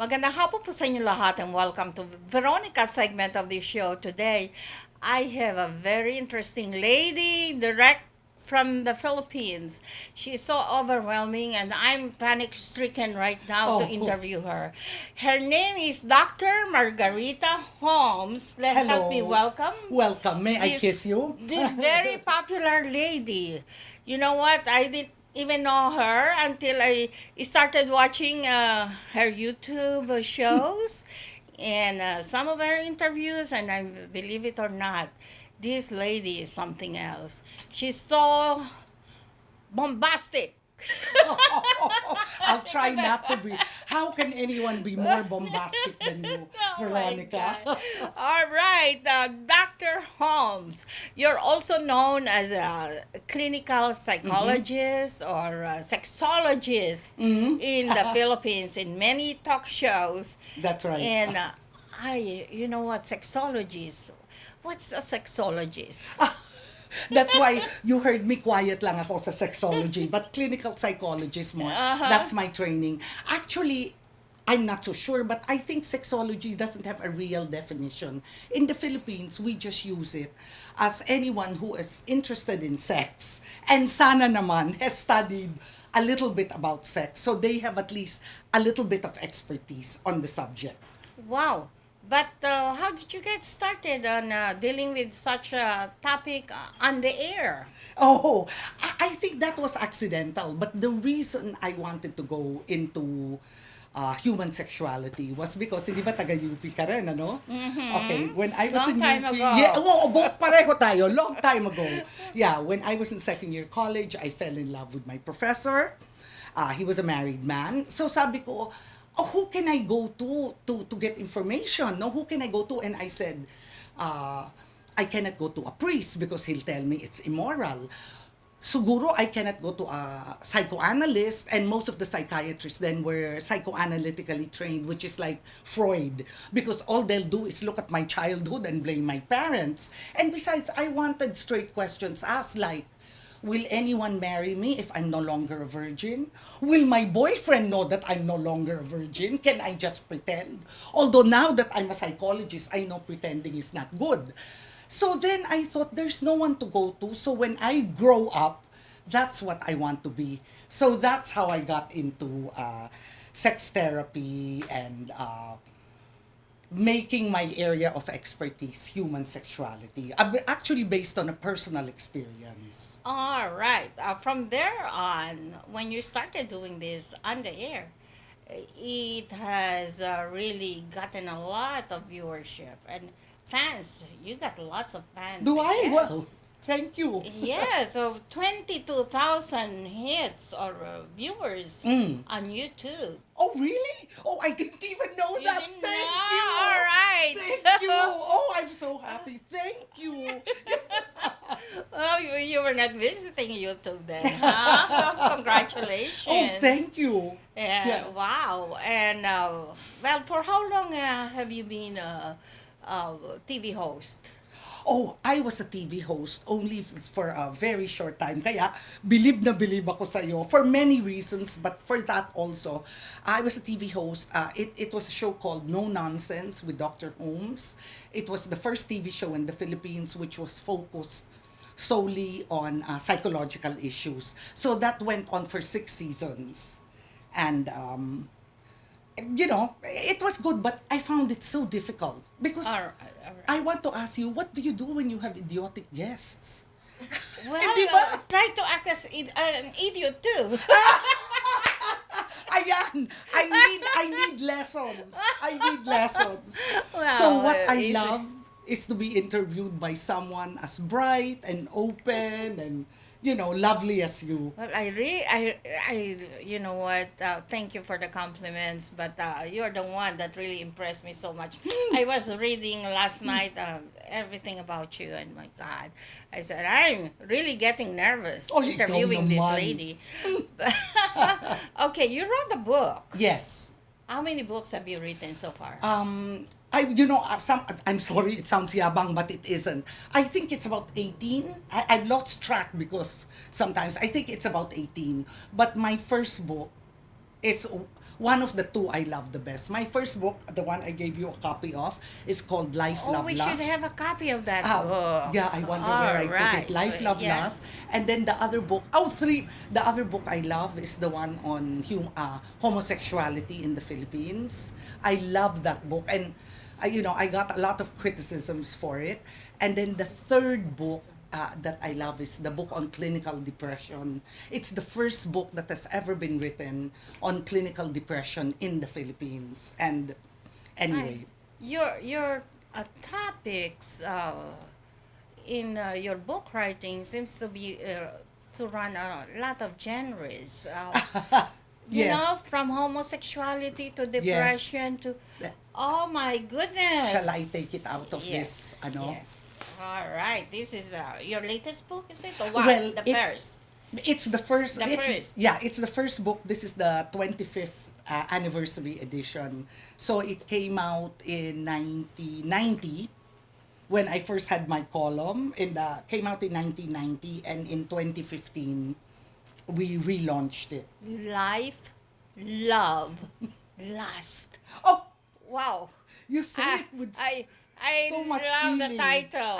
Magandang hapon po sa inyo lahat and welcome to Veronica's segment of the show. Today, I have a very interesting lady direct from the Philippines. She's so overwhelming and I'm panic stricken right now to Oh, interview her. Her name is Dr. Margarita Holmes. Let's help me hello. welcome Welcome. May I this kiss you? this very popular lady. You know what? I didn't even know her until I started watching her YouTube shows and some of her interviews, and I believe it or not, this lady is something else. She's so bombastic. I'll try not to be. How can anyone be more bombastic than you, Oh my Veronica? God. All right, Dr. Holmes. You're also known as a clinical psychologist or a sexologist in the Philippines in many talk shows. That's right. And you know what, sexologist? What's a sexologist? That's why you heard me quiet lang ako sa sexology, but clinical psychologist mo. That's my training. Actually, I'm not so sure, but I think sexology doesn't have a real definition. In the Philippines, we just use it as anyone who is interested in sex and sana naman has studied a little bit about sex. So they have at least a little bit of expertise on the subject. Wow. But how did you get started on dealing with such a topic on the air? Oh, I think that was accidental. But the reason I wanted to go into human sexuality was because hindi ba taga-UP ka rin, ano? Okay, when I was Long in time UP, ago. yeah, pareho tayo, long time ago. Yeah, when I was in second year college, I fell in love with my professor. He was a married man. So sabi ko, oh, who can I go to get information? No, who can I go to? And I said, I cannot go to a priest because he'll tell me it's immoral. Siguro I cannot go to a psychoanalyst, and most of the psychiatrists then were psychoanalytically trained, which is like Freud, because all they'll do is look at my childhood and blame my parents. And besides, I wanted straight questions asked like, will anyone marry me if I'm no longer a virgin? Will my boyfriend know that I'm no longer a virgin? Can I just pretend? Although now that I'm a psychologist, I know pretending is not good. So then I thought there's no one to go to. So when I grow up, that's what I want to be. So that's how I got into sex therapy and making my area of expertise human sexuality. Actually based on a personal experience. All right. From there on, when you started doing this on the air, it has really gotten a lot of viewership and fans. You got lots of fans. Do I? Yes. Well, thank you. Yeah, so 22,000 hits or viewers on YouTube. Oh, really? Oh, I didn't even know You that. didn't Thank know? you. All right. Thank you. Oh, I'm so happy. Thank you. Oh, you were not visiting YouTube then, huh? Congratulations. Oh, thank you. Yeah, Yeah. wow. And well, for how long have you been a TV host? Oh, I was a TV host only for a very short time. Kaya, believe ako sa'yo for many reasons, but for that also, I was a TV host. It was a show called No Nonsense with Dr. Holmes. It was the first TV show in the Philippines which was focused solely on psychological issues. So that went on for 6 seasons. And it was good, but I found it so difficult because All right, all right. I want to ask you, what do you do when you have idiotic guests? Well, Di ba? try to act as an idiot too. Ayan, I need lessons. I need lessons. Well, So what I is it- love is to be interviewed by someone as bright and open and lovely as you. Well, you know what? Thank you for the compliments, but you're the one that really impressed me so much. I was reading last night everything about you, and my God, I said I'm really getting nervous Oh, ikaw interviewing this naman. lady. Okay, you wrote a book. Yes. How many books have you written so far? I'm sorry, it sounds yabang, but it isn't. I think it's about 18. I've lost track because sometimes I think it's about 18. But my first book is one of the two I love the best. My first book, the one I gave you a copy of, is called Life, Oh, Love, we Lust. should have a copy of that Ah, book. yeah, I wonder where I put it. Life, Love, Lust. Yes. And then the other book, oh, three. The other book I love is the one on homosexuality in the Philippines. I love that book. And, I got a lot of criticisms for it. And then the third book that I love is the book on clinical depression. It's the first book that has ever been written on clinical depression in the Philippines. And anyway, Your topics in your book writing seems to be to run a lot of genres. yes. From homosexuality to depression to, oh my goodness. Shall I take it out of Yes. this? Ano? Yes. All right. This is your latest book, is it? Or what? Well, The it's first. it's the first. The it's, first. Yeah, it's the first book. This is the 25th anniversary edition. So it came out in 1990 when I first had my column. Came out in 1990, and in 2015 we relaunched it. Life, love, lust. Oh, Wow. you say Ah, it with I so much love the feeling. title.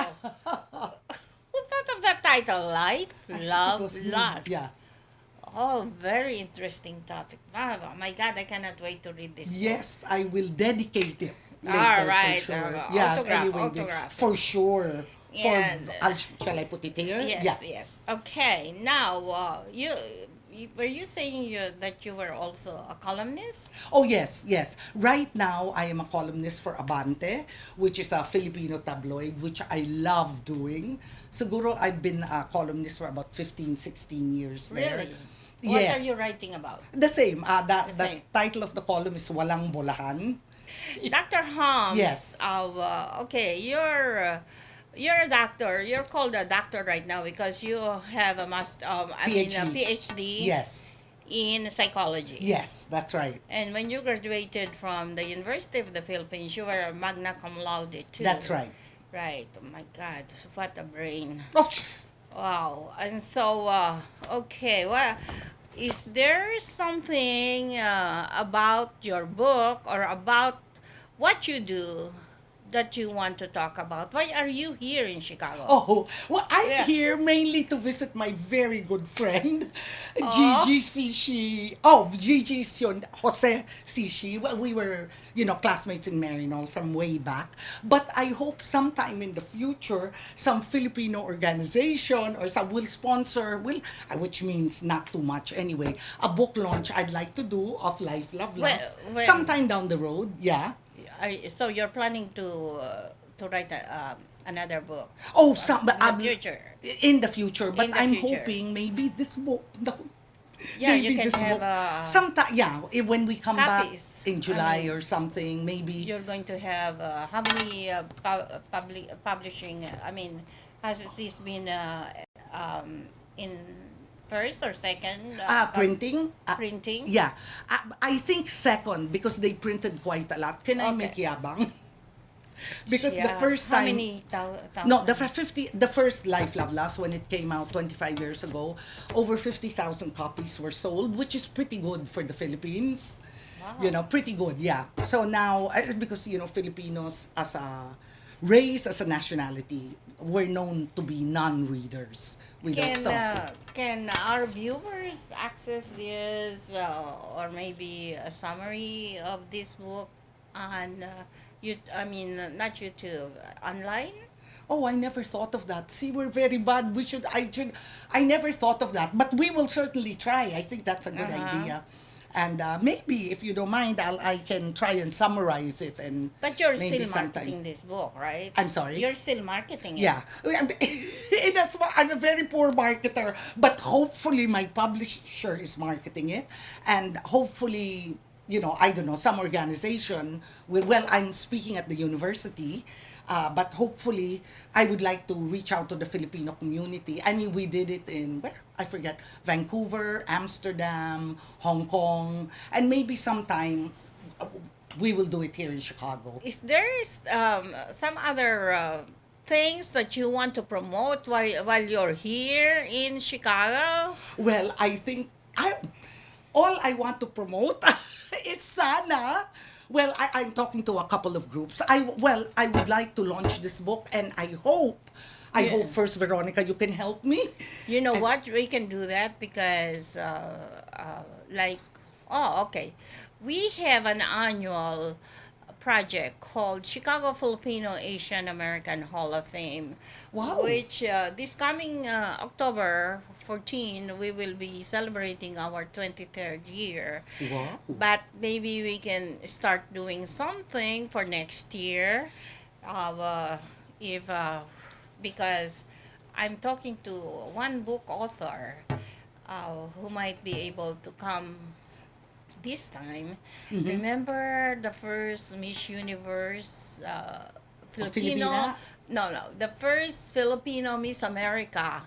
Who thought of that title? Life, I think it love, was me. lust. Yeah. Oh, very interesting topic. Oh my God, I cannot wait to read this. Yes, I will dedicate it later All right, for sure. autograph, Anyway, autograph. for sure. And, Shall I put it here? Yes, Yeah. yes. Okay, now were you saying that you were also a columnist? Oh, yes, yes. Right now, I am a columnist for Abante, which is a Filipino tabloid, which I love doing. Siguro, I've been a columnist for about 15, 16 years there. Really? What Yes. are you writing about? The same. The The same. title of the column is Walang Bolahan. Dr. Holmes. Yes. Okay, you're a doctor. You're called a doctor right now because you have a PhD. PhD Yes. in psychology. Yes, that's right. And when you graduated from the University of the Philippines, you were a magna cum laude too. That's right. Right. Oh my God, what a brain. Oh, Wow. And so, okay, well, is there something about your book or about what you do that you want to talk about? Why are you here in Chicago? Oh, well, I'm Yeah. here mainly to visit my very good friend, Aw. Gigi Sishi. Oh, Gigi Jose Sishi. Well, we were, classmates in Marinol from way back. But I hope sometime in the future, some Filipino organization or some will sponsor, which means not too much anyway, a book launch I'd like to do of Life, Love, Lust. Well- Sometime down the road, yeah. So you're planning to write another book Oh, in the future? In the future, but In the I'm future. hoping maybe this book. Yeah, you maybe can this have book. Sometime, when we come copies. back in I July mean, or something, maybe. You're going to have how many publishing? Has this been in first or second? Printing. Printing. Yeah, I think second because they printed quite a lot. Can I Okay. make yabang? Because the Yeah. first How time. many thousand? No, the first Life, Love, Lust, when it came out 25 years ago, over 50,000 copies were sold, which is pretty good for the Philippines. Wow. Pretty good, yeah. So now, because, Filipinos as a race, as a nationality, we're known to be non-readers. We don't Can our viewers access this or maybe a summary of this book on not YouTube, online? Oh, I never thought of that. See, we're very bad. I never thought of that. But we will certainly try. I think that's a good idea. And maybe, if you don't mind, I can try and summarize it. And But you're maybe still marketing this book, right? I'm sorry? You're still marketing it. Yeah. That's why I'm a very poor marketer. But hopefully my publisher is marketing it. And hopefully, I don't know, some organization I'm speaking at the university. But hopefully, I would like to reach out to the Filipino community. I mean, we did it in, where? I forget, Vancouver, Amsterdam, Hong Kong, and maybe sometime we will do it here in Chicago. Is there some other things that you want to promote while you're here in Chicago? Well, I think all I want to promote is sana. Well, I'm talking to a couple of groups. I would like to launch this book, and I Yeah. hope first, Veronica, you can help me. You know And, what? We can do that because, like, oh, okay. We have an annual project called Chicago Filipino Asian American Hall of Fame, wow. which this coming October 14, we will be celebrating our 23rd year. Wow. But maybe we can start doing something for next year. If Because I'm talking to one book author who might be able to come this time. Mm-hmm. Remember the first Miss Universe Filipino? Filipina? No, no, the first Filipino Miss America.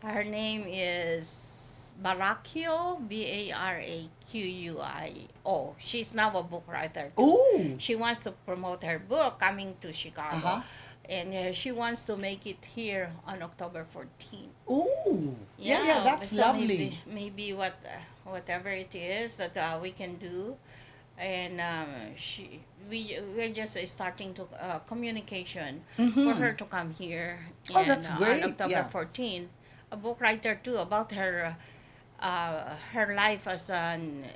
Her name is Baracchio, Baraquio. She's now a book writer too. Oh. She wants to promote her book coming to Chicago. Uh-huh. And she wants to make it here on October 14th. Oh. Yeah, that's so lovely. maybe whatever it is that we can do, and we're just starting to communication for her to come here, Oh, and that's on great. October Yeah. 14th, a book writer too about her life as an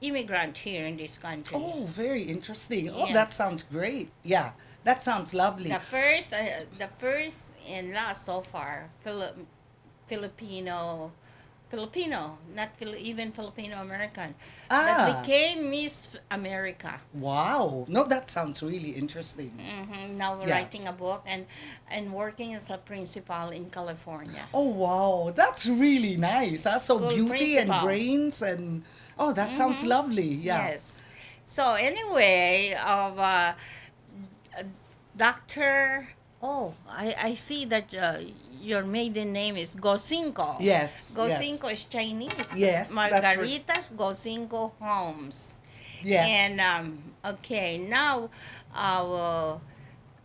immigrant here in this country. Oh, very interesting. Oh, that Yes. sounds great. Yeah, that sounds lovely. The first and last so far, Filipino, not even Filipino American, that Ah, became Miss America. wow. No, that sounds really interesting. Now Yeah. writing a book and working as a principal in California. Oh, wow. That's really nice. Huh? So School beauty and principal. brains and oh, that sounds lovely. Yeah. Yes. So anyway, Doctor. Oh, I see that your maiden name is Cinco. Yes. Yes. Cinco is Chinese. Yes, that's right. Margaritas Cinco Holmes. Yes. And okay, now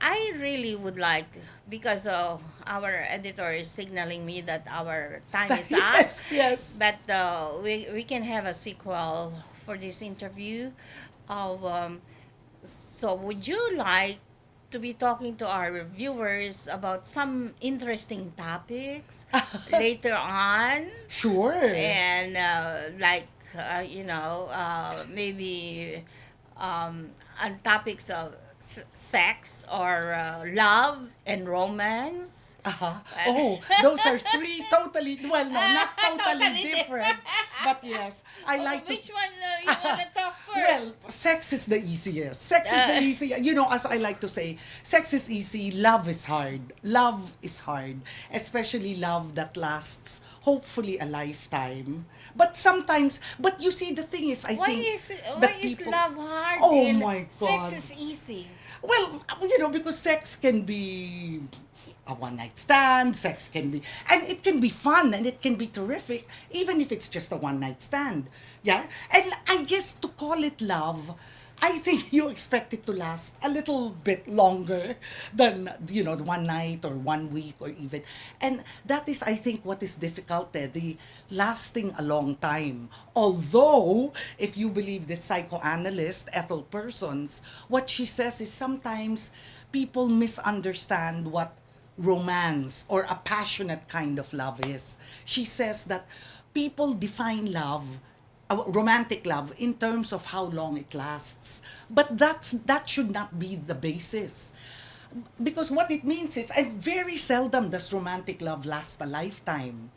I really would like, because our editor is signaling me that our time is up. Yes, yes. But we can have a sequel for this interview. Of So would you like to be talking to our viewers about some interesting topics later on, Sure. and maybe on topics of sex or love and romance? Uh-huh. Oh, those are three totally, well, no, not totally Totally different. But yes, I like to. Which one you want to talk first? Well, sex is the easiest. Sex is the easiest. You know, as I like to say, sex is easy, love is hard. Love is hard, especially love that lasts hopefully a lifetime. But sometimes, but you see, the thing is, I why think is that is people. love hard Oh and my sex God. is easy? Well, you know, because sex can be a one night stand, sex can be, and it can be fun and it can be terrific, even if it's just a one night stand. Yeah. And I guess to call it love, I think you expect it to last a little bit longer than, you know, the one night or 1 week or even. And that is, I think, what is difficult there, the lasting a long time. Although, if you believe the psychoanalyst, Ethel Persons, what she says is sometimes people misunderstand what romance or a passionate kind of love is. She says that people define love, romantic love, in terms of how long it lasts. But that should not be the basis. Because what it means is, and very seldom does romantic love last a lifetime.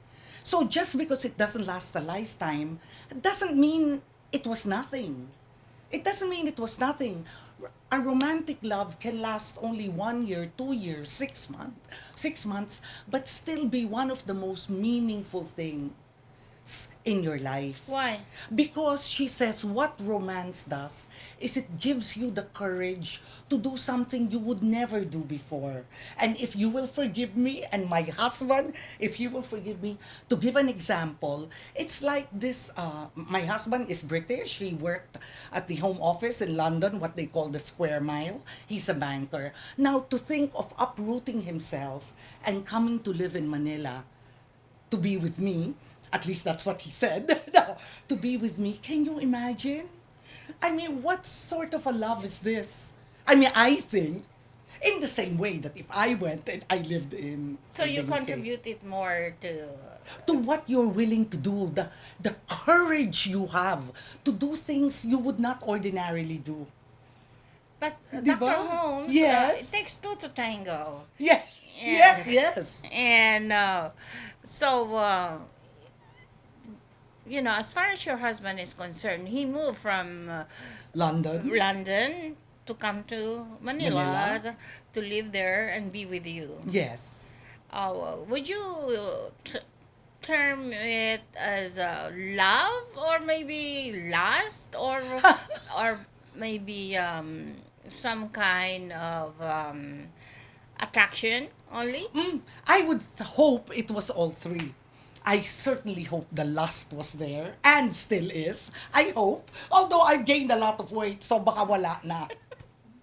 So just because it doesn't last a lifetime, doesn't mean it was nothing. It doesn't mean it was nothing. A romantic love can last only 1 year, 2 years, 6 months, but still be one of the most meaningful things in your life. Why? Because she says what romance does is it gives you the courage to do something you would never do before. And if you will forgive me, and my husband, if you will forgive me, to give an example, it's like this, my husband is British. He worked at the Home Office in London, what they call the Square Mile. He's a banker. Now, to think of uprooting himself and coming to live in Manila to be with me, at least that's what he said, to be with me, can you imagine? I mean, what sort of a love is this? I mean, I think, in the same way that if I went and I lived So in you the UK, contributed more to. to what you're willing to do, the courage you have to do things you would not ordinarily do. But Di Dr. ba? Holmes, it Yes. takes two to tango. Yeah. And, Yes, yes. And so, as far as your husband is concerned, he moved from London, London to come to Manila, Manila. to live there and be with you. Yes. Would you term it as love, or maybe lust, or maybe some kind of attraction only? I would hope it was all three. I certainly hope the lust was there and still is. I hope. Although I've gained a lot of weight, so baka wala na.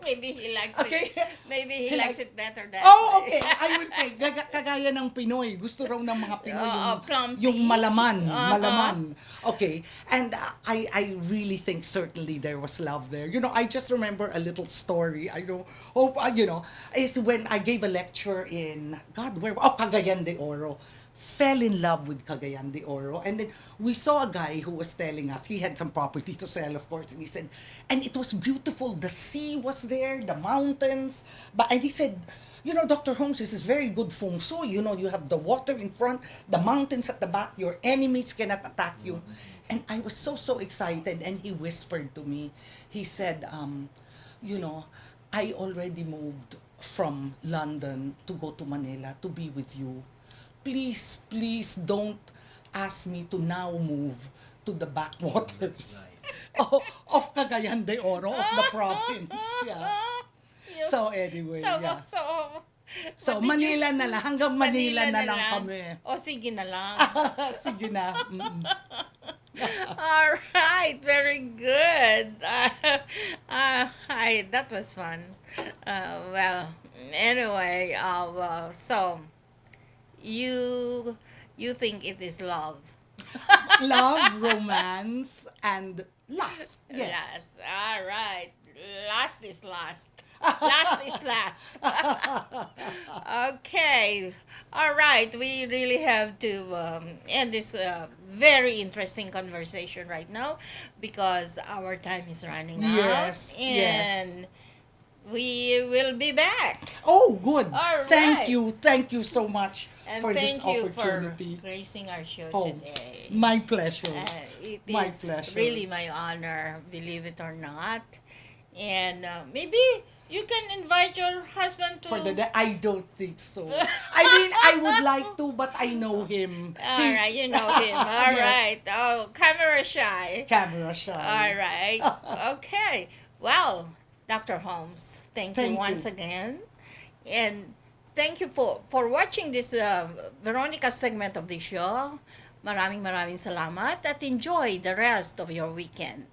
Maybe he likes Okay. it. Maybe he likes Likes- it better that Oh, way. okay. I would think. Kagaya ng Pinoy. Gusto raw ng mga Pinoy plumpies. yung malaman. Uh-huh. Malaman. Okay. And I really think certainly there was love there. I just remember a little story. I know, is when I gave a lecture in, God, where? Oh, Cagayan de Oro. Fell in love with Cagayan de Oro. And then we saw a guy who was telling us, he had some property to sell, of course, and he said, and it was beautiful. The sea was there, the mountains. And he said, Dr. Holmes, this is very good feng shui. You have the water in front, the mountains at the back, your enemies cannot attack you. And I was so excited, and he whispered to me, he said, I already moved from London to go to Manila to be with you. Please don't ask me to now move to the backwaters of Cagayan de Oro, of the province. Yeah. You- So anyway, so, yeah. So what did Manila you- na lang, hanggang Manila na lang kami. O, sige na lang. Sige na. Mm. All right, very good. That was fun. Well, anyway, so you think it is love? Love, romance, and lust. Yes. Last. All right. Last is last. Last is last. Okay. All right. We really have to end this very interesting conversation right now because our time is running Yes, out. And we will be back. Oh, good. All Thank right. you. Thank you so much And for this thank you opportunity. for gracing our show Oh, today. my pleasure. It My is pleasure. really my honor, believe it or not. And maybe you can invite your husband to. For the day, I don't think so. I mean, I would like to, but I know him. All right, you know him. All Yes. right. Oh, camera shy. Camera shy. All right. Okay. Well, Dr. Holmes, thank you Thank once you. again. And thank you for watching this Veronica segment of the show. Maraming salamat at enjoy the rest of your weekend.